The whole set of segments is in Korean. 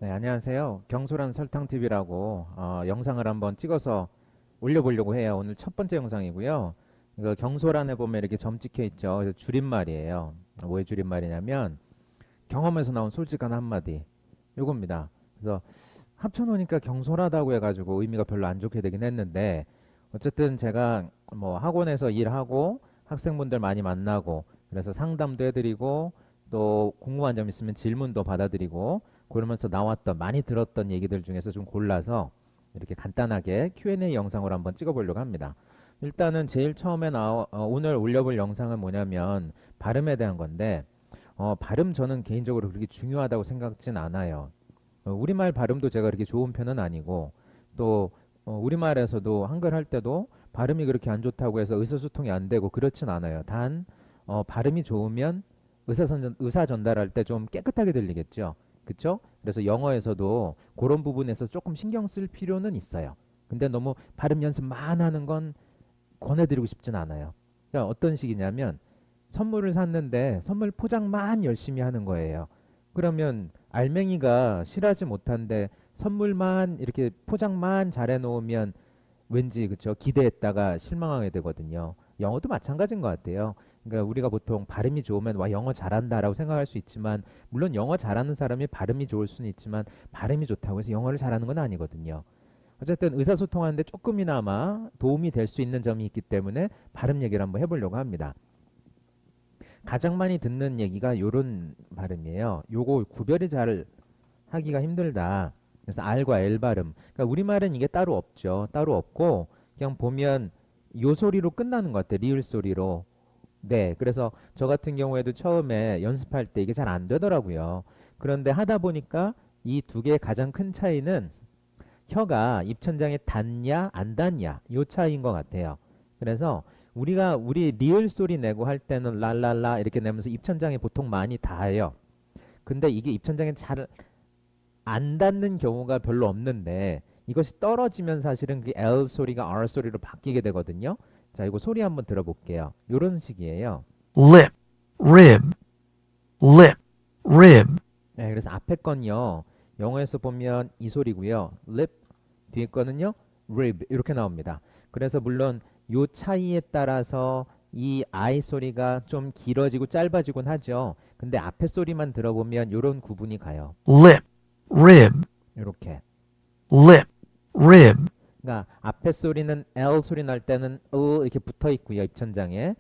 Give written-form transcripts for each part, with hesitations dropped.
네, 안녕하세요. 경솔한 설탕TV라고 영상을 한번 찍어서 올려보려고 해요. 오늘 첫 번째 영상이고요. 이거 경솔한에 보면 이렇게 점 찍혀 있죠. 그래서 줄임말이에요. 왜 줄임말이냐면 경험에서 나온 솔직한 한마디. 요겁니다. 그래서 합쳐놓으니까 경솔하다고 해가지고 의미가 별로 안 좋게 되긴 했는데 어쨌든 제가 뭐 학원에서 일하고 학생분들 많이 만나고 그래서 상담도 해드리고 또 궁금한 점 있으면 질문도 받아드리고 그러면서 나왔던 많이 들었던 얘기들 중에서 좀 골라서 이렇게 간단하게 Q&A 영상으로 한번 찍어보려고 합니다. 일단은 제일 처음에 오늘 올려볼 영상은 뭐냐면 발음에 대한 건데 발음 저는 개인적으로 그렇게 중요하다고 생각진 않아요. 우리말 발음도 제가 그렇게 좋은 편은 아니고 또 우리말에서도 한글 할 때도 발음이 그렇게 안 좋다고 해서 의사소통이 안 되고 그렇진 않아요. 단 발음이 좋으면 의사 전달할 때 좀 깨끗하게 들리겠죠. 그쵸? 그래서 영어에서도 그런 부분에서 조금 신경 쓸 필요는 있어요. 근데 너무 발음 연습만 하는 건 권해드리고 싶진 않아요. 그러니까 어떤 식이냐면 선물을 샀는데 선물 포장만 열심히 하는 거예요. 그러면 알맹이가 실하지 못한데 선물만 이렇게 포장만 잘해 놓으면 왠지 그쵸 기대했다가 실망하게 되거든요. 영어도 마찬가지인 것 같아요. 그러니까 우리가 보통 발음이 좋으면 와 영어 잘한다라고 생각할 수 있지만 물론 영어 잘하는 사람이 발음이 좋을 수는 있지만 발음이 좋다고 해서 영어를 잘하는 건 아니거든요. 어쨌든 의사소통하는데 조금이나마 도움이 될 수 있는 점이 있기 때문에 발음 얘기를 한번 해보려고 합니다. 가장 많이 듣는 얘기가 요런 발음이에요. 요거 구별이 잘 하기가 힘들다. 그래서 R과 L 발음. 그러니까 우리말은 이게 따로 없죠. 따로 없고 그냥 보면 요 소리로 끝나는 것 같아요. 리을 소리로. 네. 그래서 저 같은 경우에도 처음에 연습할 때 이게 잘 안 되더라고요. 그런데 하다 보니까 이 두 개의 가장 큰 차이는 혀가 입천장에 닿냐 안 닿냐 요 차이인 것 같아요. 그래서 우리 리을 소리 내고 할 때는 랄랄라 이렇게 내면서 입천장에 보통 많이 닿아요. 근데 이게 입천장에 잘 안 닿는 경우가 별로 없는데 이것이 떨어지면 사실은 그 L 소리가 R 소리로 바뀌게 되거든요. 자, 이거 소리 한번 들어볼게요. 요런 식이에요. lip, rib, lip, rib, 네, 그래서 앞에 건요. 영어에서 보면 이 소리고요. lip 뒤에 거는요. rib 이렇게 나옵니다. 그래서 물론 요 차이에 따라서 이 I 소리가 좀 길어지고 짧아지곤 하죠. 근데 앞에 소리만 들어보면 요런 구분이 가요. lip, rib, 이렇게. lip, rib, 그러니까 앞에 소리는 L 소리 날 때는 이렇게 붙어 있고요. 입천장에.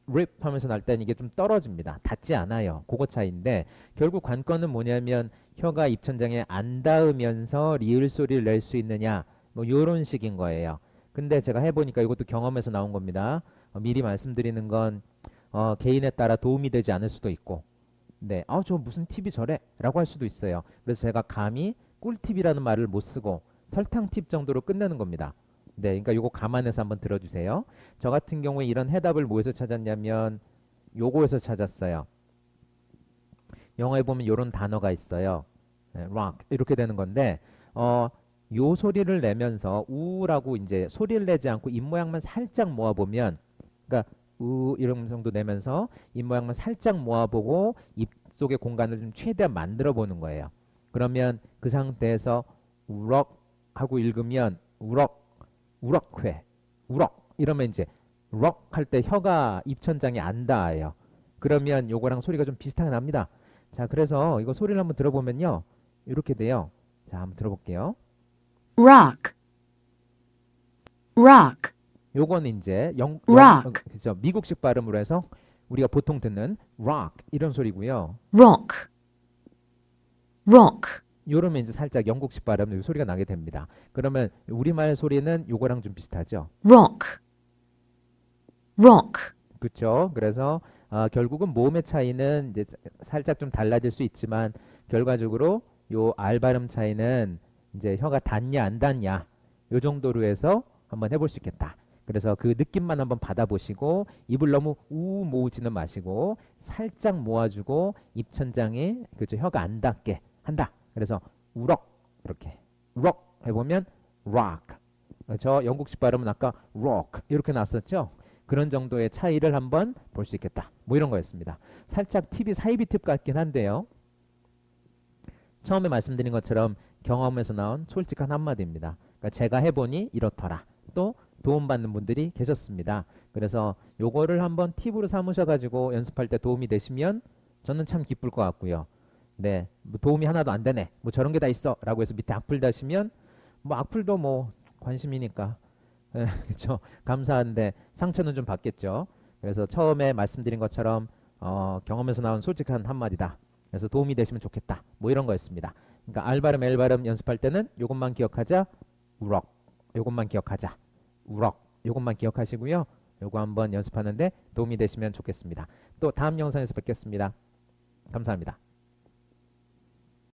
rip 하면서 날 때는 이게 좀 떨어집니다. 닿지 않아요. 그거 차이인데 결국 관건은 뭐냐면 혀가 입천장에 안 닿으면서 리을 소리를 낼 수 있느냐 뭐 요런 식인 거예요. 근데 제가 해보니까 이것도 경험에서 나온 겁니다. 미리 말씀드리는 건 개인에 따라 도움이 되지 않을 수도 있고 네, 저 무슨 팁이 저래? 라고 할 수도 있어요. 그래서 제가 감히 꿀팁이라는 말을 못 쓰고 설탕 팁 정도로 끝내는 겁니다. 네, 그러니까 요거 감안해서 한번 들어주세요. 저 같은 경우에 이런 해답을 뭐에서 찾았냐면 요거에서 찾았어요. 영어에 보면 요런 단어가 있어요. 네, rock 이렇게 되는 건데 요 소리를 내면서 우라고 이제 소리를 내지 않고 입 모양만 살짝 모아보면 그러니까 우 이런 정도 내면서 입 모양만 살짝 모아보고 입 속의 공간을 좀 최대한 만들어 보는 거예요. 그러면 그 상태에서 우럭 하고 읽으면 우럭 우럭회 우럭 이러면 이제 럭 할 때 혀가 입천장이 안 닿아요. 그러면 요거랑 소리가 좀 비슷하게 납니다. 자, 그래서 이거 소리를 한번 들어보면요. 이렇게 돼요. 자, 한번 들어볼게요. rock, rock, 요건 이제 rock, 그죠. 미국식 발음으로 해서 우리가 보통 듣는 rock 이런 소리고요. rock, rock, 요러면 이제 살짝 영국식 발음 소리가 나게 됩니다. 그러면 우리말 소리는 요거랑 좀 비슷하죠. rock, rock, 그쵸? 그래서 결국은 모음의 차이는 이제 살짝 좀 달라질 수 있지만 결과적으로 요 R 발음 차이는 이제 혀가 닿냐 안 닿냐 요 정도로 해서 한번 해볼 수 있겠다. 그래서 그 느낌만 한번 받아보시고 입을 너무 우 모으지는 마시고 살짝 모아주고 입천장에 그죠 혀가 안 닿게 한다. 그래서 우럭 이렇게 우럭 해보면 rock. 저 영국식 발음은 아까 rock 이렇게 났었죠. 그런 정도의 차이를 한번 볼 수 있겠다. 뭐 이런 거였습니다. 살짝 팁이 사이비 팁 같긴 한데요. 처음에 말씀드린 것처럼 경험에서 나온 솔직한 한마디입니다. 그러니까 제가 해보니 이렇더라. 또 도움받는 분들이 계셨습니다. 그래서 요거를 한번 팁으로 삼으셔가지고 연습할 때 도움이 되시면 저는 참 기쁠 것 같고요. 네, 뭐 도움이 하나도 안 되네. 뭐 저런 게 다 있어. 라고 해서 밑에 악플 다시면 뭐 악플도 뭐 관심이니까 그렇죠. 감사한데 상처는 좀 받겠죠. 그래서 처음에 말씀드린 것처럼 경험에서 나온 솔직한 한마디다. 그래서 도움이 되시면 좋겠다. 뭐 이런 거였습니다. 그러니까 알 발음, 엘 발음 연습할 때는 요것만 기억하자. 우럭. 요것만 기억하자. 우럭. 요것만 기억하시고요. 요거 한번 연습하는데 도움이 되시면 좋겠습니다. 또 다음 영상에서 뵙겠습니다. 감사합니다.